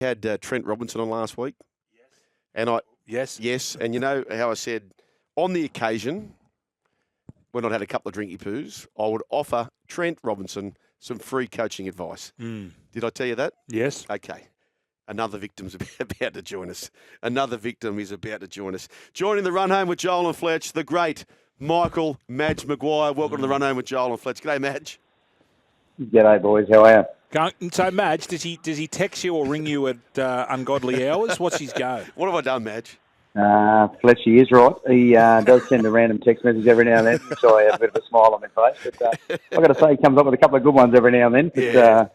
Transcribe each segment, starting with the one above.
had Trent Robinson on last week. And Yes. And you know how I said, on the occasion, when I'd had a couple of drinky poos, I would offer Trent Robinson some free coaching advice. Did I tell you that? Yes. Okay. Another victim's about to join us. Another victim is about to join us. Joining the run home with Joel and Fletch, the great Michael Madge Maguire. Welcome to the run home with Joel and Fletch. G'day, Madge. G'day, boys. How are you? So, Madge, does he text you or ring you at ungodly hours? What's his go? What have I done, Madge? Fletchy is right. He does send a random text message every now and then, so I have a bit of a smile on my face. But I've got to say, he comes up with a couple of good ones every now and then. But,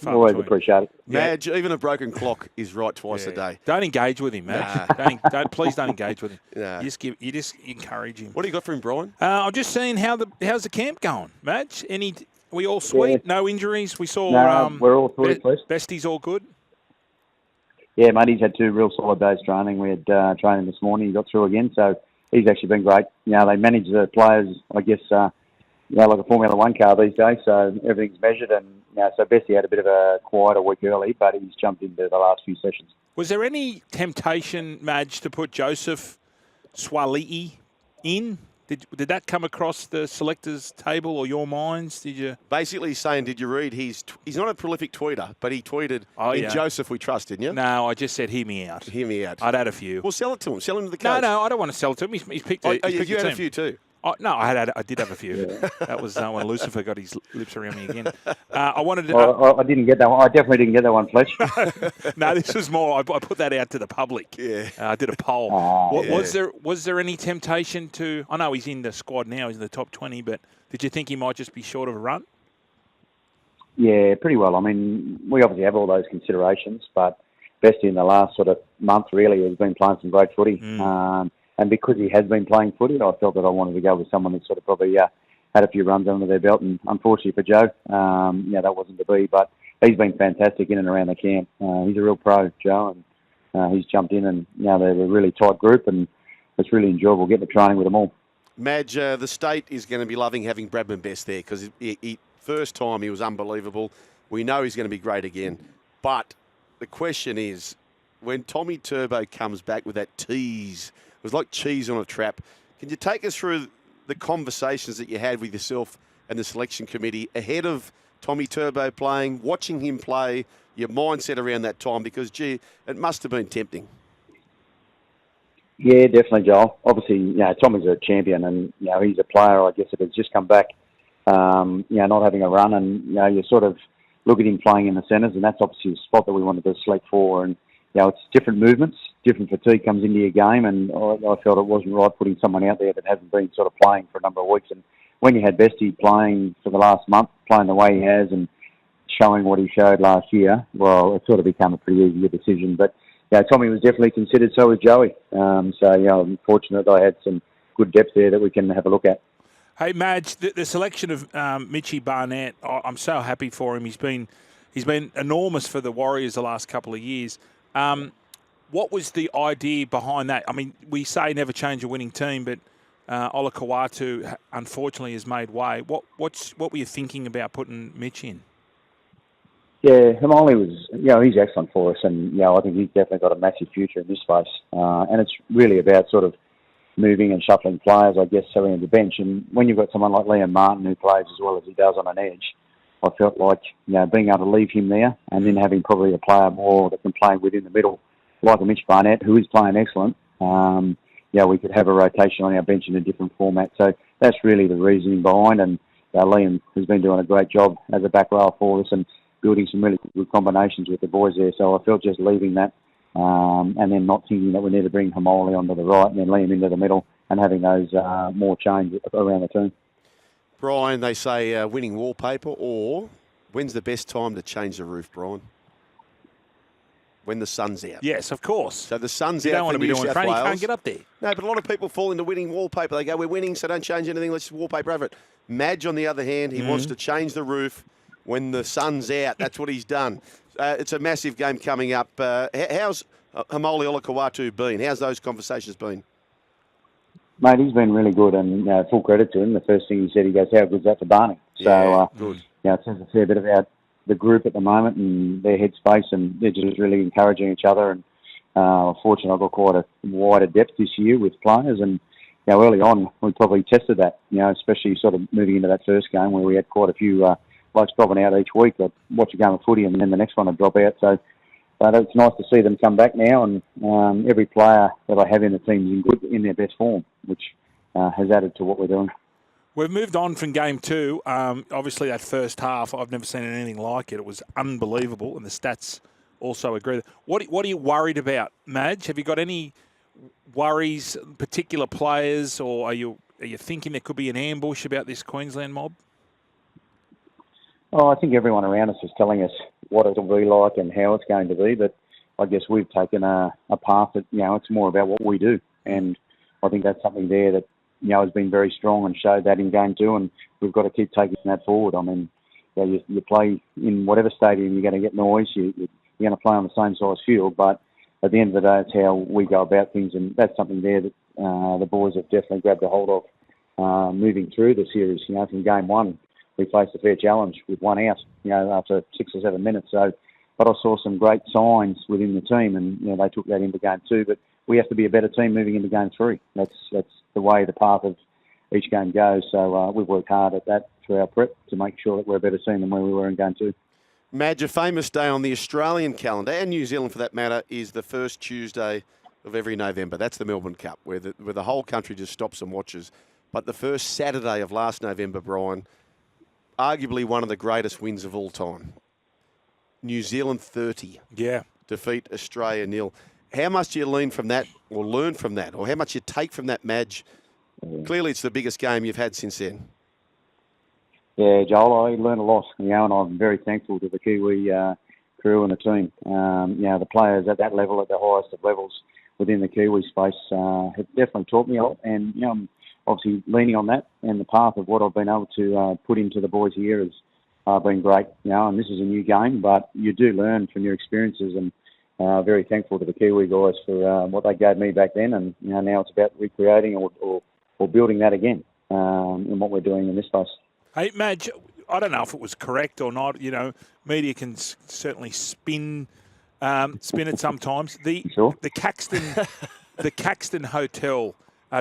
always appreciate it. Madge, even a broken clock is right twice a day. Don't engage with him, Madge. Please don't engage with him. You just encourage him. What do you got for him, Brian? I'm just seeing how's the camp going, Madge? We all sweet? Yeah. No injuries? We saw. We're all through, please. Bestie's all good. Yeah, mate, he's had 2 real solid days training. We had training this morning. He got through again, so he's actually been great. You know, they manage the players, I guess, like a Formula 1 car these days, so everything's measured. And so Bestie had a bit of a quieter week early, but he's jumped into the last few sessions. Was there any temptation, Madge, to put Joseph Sua'ali'i in? Did that come across the selectors' table or your minds? Did you? Basically, he's saying, did you read? He's not a prolific tweeter, but he tweeted, Joseph we trust, didn't you? No, I just said, hear me out. Hear me out. I'd had a few. Well, sell it to him. Sell him to the coach. No, I don't want to sell it to him. He's picked it. You had a few too? No, I did have a few. Yeah. That was when Lucifer got his lips around me again. I wanted to. I didn't get that one. I definitely didn't get that one, Fletch. No, this was more. I put that out to the public. Yeah. I did a poll. Was there any temptation to? I know he's in the squad now. He's in the top 20. But did you think he might just be short of a run? Yeah, pretty well. I mean, we obviously have all those considerations, but Bestie in the last sort of month really has been playing some great footy. And because he has been playing footy, I felt that I wanted to go with someone that sort of probably had a few runs under their belt. And unfortunately for Joe, that wasn't to be. But he's been fantastic in and around the camp. He's a real pro, Joe, and he's jumped in. And they're a really tight group, and it's really enjoyable getting to training with them all. Madge, the state is going to be loving having Bradman Best there because first time he was unbelievable. We know he's going to be great again. But the question is, when Tommy Turbo comes back with that tease, it was like cheese on a trap. Can you take us through the conversations that you had with yourself and the selection committee ahead of Tommy Turbo playing, watching him play, your mindset around that time? Because, gee, it must have been tempting. Yeah, definitely, Joel. Obviously, Tommy's a champion and, he's a player, I guess, that has just come back, not having a run. And, you sort of look at him playing in the centres, and that's obviously a spot that we wanted to select for. And, it's different movements, different fatigue comes into your game, and I felt it wasn't right putting someone out there that hasn't been sort of playing for a number of weeks. And when you had Bestie playing for the last month, playing the way he has and showing what he showed last year, well, it sort of became a pretty easy decision. But, Tommy was definitely considered, so was Joey. I'm fortunate that I had some good depth there that we can have a look at. Hey, Madge, the selection of Mitch Barnett, I'm so happy for him. He's been enormous for the Warriors the last couple of years. What was the idea behind that? I mean, we say never change a winning team, but Olakau'atu unfortunately has made way. What were you thinking about putting Mitch in? Yeah, Haumole was, he's excellent for us, and I think he's definitely got a massive future in this space. And it's really about sort of moving and shuffling players, I guess, around the bench. And when you've got someone like Liam Martin who plays as well as he does on an edge, I felt like, being able to leave him there and then having probably a player more that can play within the middle, like a Mitch Barnett, who is playing excellent, we could have a rotation on our bench in a different format. So that's really the reasoning behind. And Liam has been doing a great job as a back row for us and building some really good combinations with the boys there. So I felt just leaving that and then not thinking that we need to bring Haumole onto the right and then Liam into the middle and having those more change around the team. Brian, they say winning wallpaper, or when's the best time to change the roof, Brian? When the sun's out. Yes, of course. So the sun's you out don't want for to be New doing South training. Wales. You can't get up there. No, but a lot of people fall into winning wallpaper. They go, we're winning, so don't change anything. Let's wallpaper over it. Madge, on the other hand, he wants to change the roof when the sun's out. That's what he's done. It's a massive game coming up. How's Haumole Olakau'atu been? How's those conversations been? Mate, he's been really good, and full credit to him. The first thing he said, he goes, how good's that for Barney? So, good. It says a fair bit about the group at the moment and their headspace, and they're just really encouraging each other. And fortunately, I've got quite a wider depth this year with players, and early on we probably tested that. Especially sort of moving into that first game where we had quite a few blokes dropping out each week. I'd watch a game of footy, and then the next one would drop out. So. But it's nice to see them come back now, and every player that I have in the team is in their best form, which has added to what we're doing. We've moved on from game 2. Obviously, that first half, I've never seen anything like it. It was unbelievable, and the stats also agree. What are you worried about, Madge? Have you got any worries, particular players, or are you thinking there could be an ambush about this Queensland mob? Oh, I think everyone around us is telling us what it'll be like and how it's going to be, but I guess we've taken a path that, it's more about what we do. And I think that's something there that, has been very strong and showed that in game 2, and we've got to keep taking that forward. I mean, you play in whatever stadium, you're going to get noise, you're going to play on the same size field, but at the end of the day, it's how we go about things, and that's something there that the boys have definitely grabbed a hold of moving through the series. From game 1, we faced a fair challenge with one out, after 6 or 7 minutes. So, but I saw some great signs within the team, and they took that into game 2. But we have to be a better team moving into game 3. That's the way the path of each game goes. So we've worked hard at that through our prep to make sure that we're a better team than where we were in game 2. Madge, a famous day on the Australian calendar, and New Zealand for that matter, is the first Tuesday of every November. That's the Melbourne Cup, where the whole country just stops and watches. But the first Saturday of last November, Brian, arguably one of the greatest wins of all time. New Zealand 30. Yeah. Defeat Australia 0. How much do you learn from that, or learn from that, or how much you take from that, Madge? Clearly it's the biggest game you've had since then. Yeah, Joel, I learned a lot, and I'm very thankful to the Kiwi crew and the team. The players at that level, at the highest of levels within the Kiwi space, have definitely taught me a lot, and I'm obviously leaning on that, and the path of what I've been able to put into the boys here has been great. And this is a new game, but you do learn from your experiences, and very thankful to the Kiwi guys for what they gave me back then, and now it's about recreating or building that again in what we're doing in this space. Hey, Madge, I don't know if it was correct or not. Media can certainly spin it sometimes. Sure. The Caxton Hotel,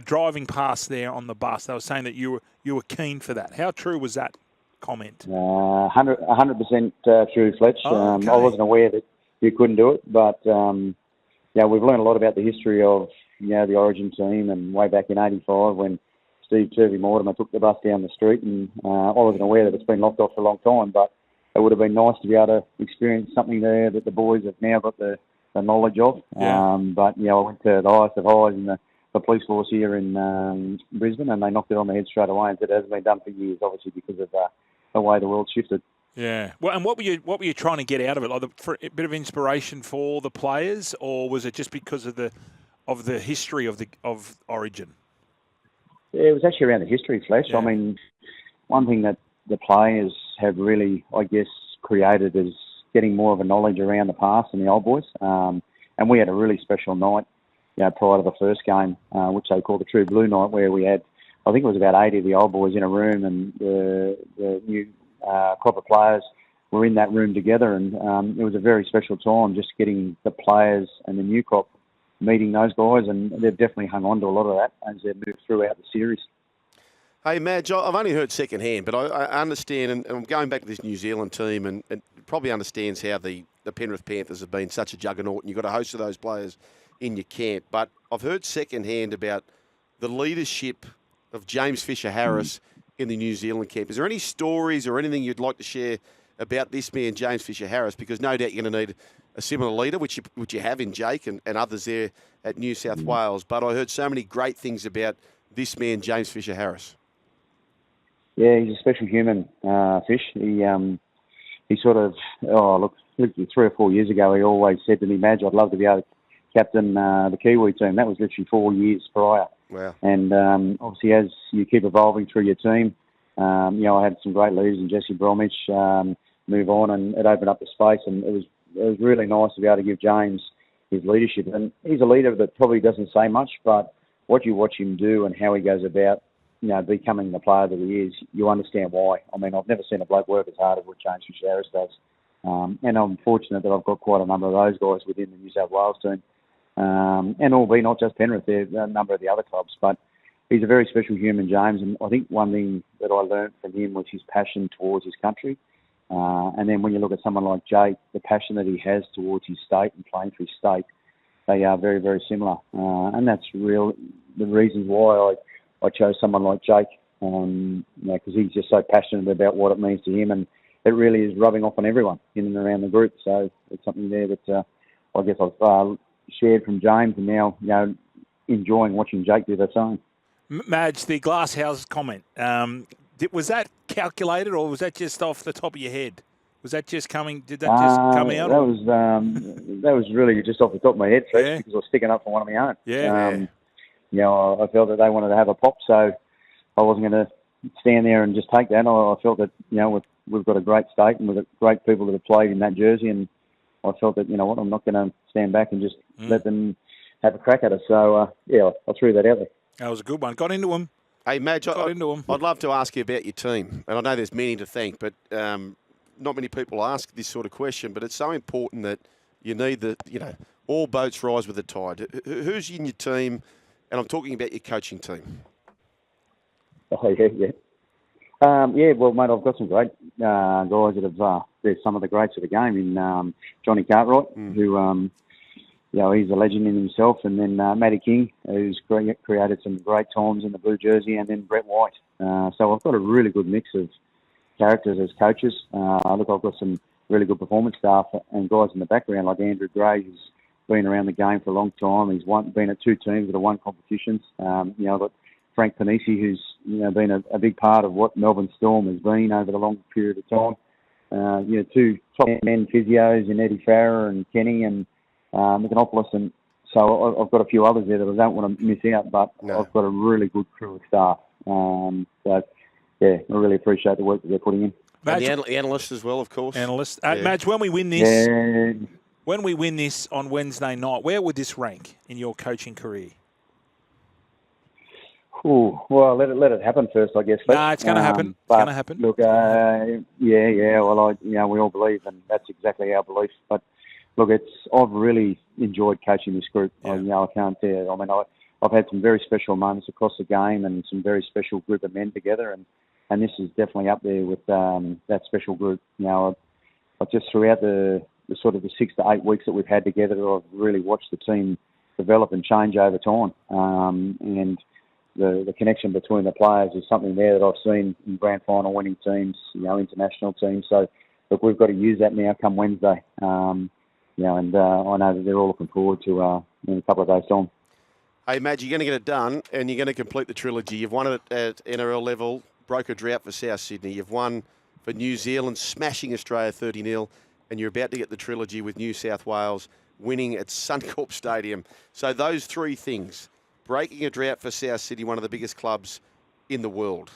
driving past there on the bus, they were saying that you were keen for that. How true was that comment? 100% true, Fletch. Oh, okay. I wasn't aware that you couldn't do it, but we've learned a lot about the history of the Origin team, and way back in '85 when Steve Turvey Mortimer took the bus down the street, and I wasn't aware that it's been locked off for a long time, but it would have been nice to be able to experience something there that the boys have now got the knowledge of. Yeah. I went to the highest of highs in the police force here in Brisbane, and they knocked it on the head straight away and said it hasn't been done for years, obviously because of the way the world's shifted. Yeah. Well, and what were you trying to get out of it? Like for a bit of inspiration for the players, or was it just because of the history of Origin? Yeah, it was actually around the history, Fletch. Yeah. I mean, one thing that the players have really, I guess, created is getting more of a knowledge around the past and the old boys. And we had a really special night, prior to the first game, which they call the True Blue Night, where we had, I think it was about 80 of the old boys in a room, and the new crop of players were in that room together. And it was a very special time, just getting the players and the new crop meeting those guys, and they've definitely hung on to a lot of that as they've moved throughout the series. Hey, Madge, I've only heard secondhand, but I understand, and I'm going back to this New Zealand team, and probably understands how the Penrith Panthers have been such a juggernaut, and you've got a host of those players in your camp. But I've heard secondhand about the leadership of James Fisher-Harris in the New Zealand camp. Is there any stories or anything you'd like to share about this man, James Fisher-Harris? Because no doubt you're going to need a similar leader, which you have in Jake and others there at New South Wales. But I heard so many great things about this man, James Fisher-Harris. Yeah, he's a special human, Fish. He sort of, 3 or 4 years ago, he always said to me, Madge, I'd love to be able to captain the Kiwi team. That was literally 4 years prior. Wow. And obviously, as you keep evolving through your team, I had some great leaders in Jesse Bromwich move on, and it opened up the space, and it was really nice to be able to give James his leadership. And he's a leader that probably doesn't say much, but what you watch him do and how he goes about, becoming the player that he is, you understand why. I mean, I've never seen a bloke work as hard as what James Fisher-Harris does. And I'm fortunate that I've got quite a number of those guys within the New South Wales team. And albeit not just Penrith, there are a number of the other clubs. But he's a very special human, James, and I think one thing that I learned from him was his passion towards his country. And then when you look at someone like Jake, the passion that he has towards his state and playing for his state, they are very, very similar. And that's the reasons why I chose someone like Jake, because he's just so passionate about what it means to him, and it really is rubbing off on everyone in and around the group. So it's something there that I guess I've shared from James, and now enjoying watching Jake do the same. Madge, the glass house comment, was that calculated or was that just off the top of your head? Was that just coming? Did that just come out? That was really just off the top of my head, Fletch, because I was sticking up for one of my own. I felt that they wanted to have a pop, so I wasn't going to stand there and just take that. I felt that we've got a great state and we've got great people that have played in that jersey, and I felt that I'm not going to stand back and just let them have a crack at us. So I threw that out there. That was a good one. Got into them. Hey, Madge, I'd love to ask you about your team. And I know there's many to thank, but not many people ask this sort of question. But it's so important that you need all boats rise with the tide. Who's in your team? And I'm talking about your coaching team. Oh, yeah. Well, mate, I've got some great guys that have, there's some of the greats of the game in Johnny Cartwright, who, he's a legend in himself, and then Matty King, who's created some great times in the blue jersey, and then Brett White. So I've got a really good mix of characters as coaches. I've got some really good performance staff and guys in the background like Andrew Gray, who's been around the game for a long time. He's been at two teams that have won competitions. I've got Frank Panisi, who's been a big part of what Melbourne Storm has been over the long period of time. Two top men physios in Eddie Farrer and Kenny and Mechanopoulos, and so I've got a few others there that I don't want to miss out, but I've got a really good crew of staff. I really appreciate the work that they're putting in. Madge, and the analysts as well, of course. Analysts. Madge, when we win this on Wednesday night, where would this rank in your coaching career? Well, let it happen first, I guess. No, it's going to happen. It's going to happen. Look, Well, we all believe, and that's exactly our belief. But look, I've really enjoyed coaching this group. Yeah. I can't tell you. I mean, I've had some very special moments across the game, and some very special group of men together, and this is definitely up there with that special group. I've just throughout the sort of the 6 to 8 weeks that we've had together, I've really watched the team develop and change over time, and the connection between the players is something there that I've seen in grand final winning teams, international teams. So, look, we've got to use that now come Wednesday. And I know that they're all looking forward to in a couple of days' time. Hey, Madge, you're going to get it done, and you're going to complete the trilogy. You've won it at NRL level, broke a drought for South Sydney. You've won for New Zealand, smashing Australia 30-0, and you're about to get the trilogy with New South Wales, winning at Suncorp Stadium. So those three things, breaking a drought for South Sydney, one of the biggest clubs in the world.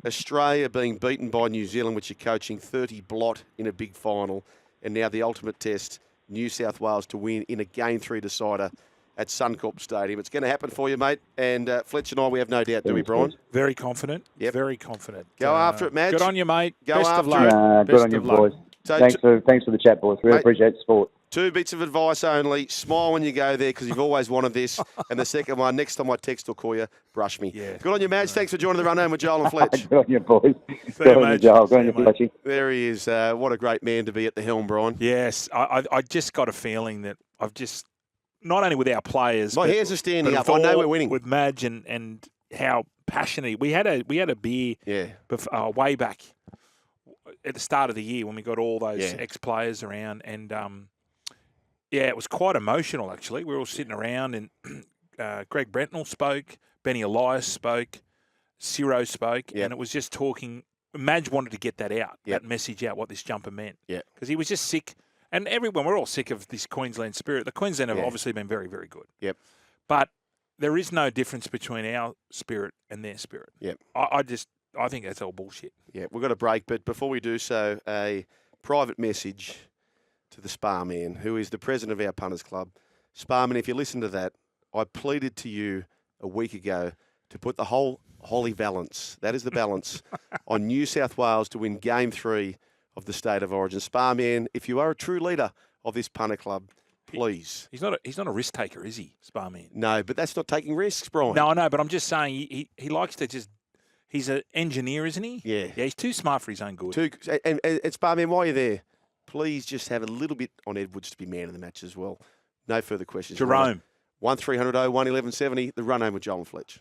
Australia being beaten by New Zealand, which you're coaching, 30 blot in a big final. And now the ultimate test, New South Wales to win in a Game 3 decider at Suncorp Stadium. It's going to happen for you, mate. And Fletch and I, we have no doubt, do we, Brian? Very confident. Yep. Very confident. Go after it, Madge. Good on you, mate. Go Best after of luck. Good on you, boys. So thanks for the chat, boys. Really appreciate the support. 2 bits of advice only. Smile when you go there because you've always wanted this. And the second one, next time I text or call you, brush me. Yeah. Good on you, Madge. Thanks for joining the Run Home with Joel and Fletch. Good on you, boys. See Good you, on you, mate. Joel. Good on See you, you, Fletchy. There he is. What a great man to be at the helm, Brian. Yes. I just got a feeling that I've just, not only with our players. My hairs are standing up. I know we're winning. With Madge and how passionate. We had a beer way back at the start of the year when we got all those ex-players around, and it was quite emotional actually. We were all sitting around, and Greg Brentnell spoke, Benny Elias spoke, Ciro spoke, and it was just talking. Madge wanted to get that out, that message out, what this jumper meant, because he was just sick, and we're all sick of this Queensland spirit. The Queensland have obviously been very, very good. Yep. But there is no difference between our spirit and their spirit. Yep. I think that's all bullshit. Yeah, we've got a break, but before we do so, a private message to the Sparman, who is the president of our punters club. Sparman, if you listen to that, I pleaded to you a week ago to put the whole holy balance, that is the balance, on New South Wales to win Game 3 of the State of Origin. Sparman, if you are a true leader of this punter club, please. He's not a risk taker, is he, Sparman? No, but that's not taking risks, Brian. No, I know, but I'm just saying he likes to just. He's an engineer, isn't he? Yeah. Yeah, he's too smart for his own good. And Sparman, while you're there, please just have a little bit on Edwards to be man of the match as well. No further questions. Jerome. 1300 01 1170, the run home with Joel and Fletch.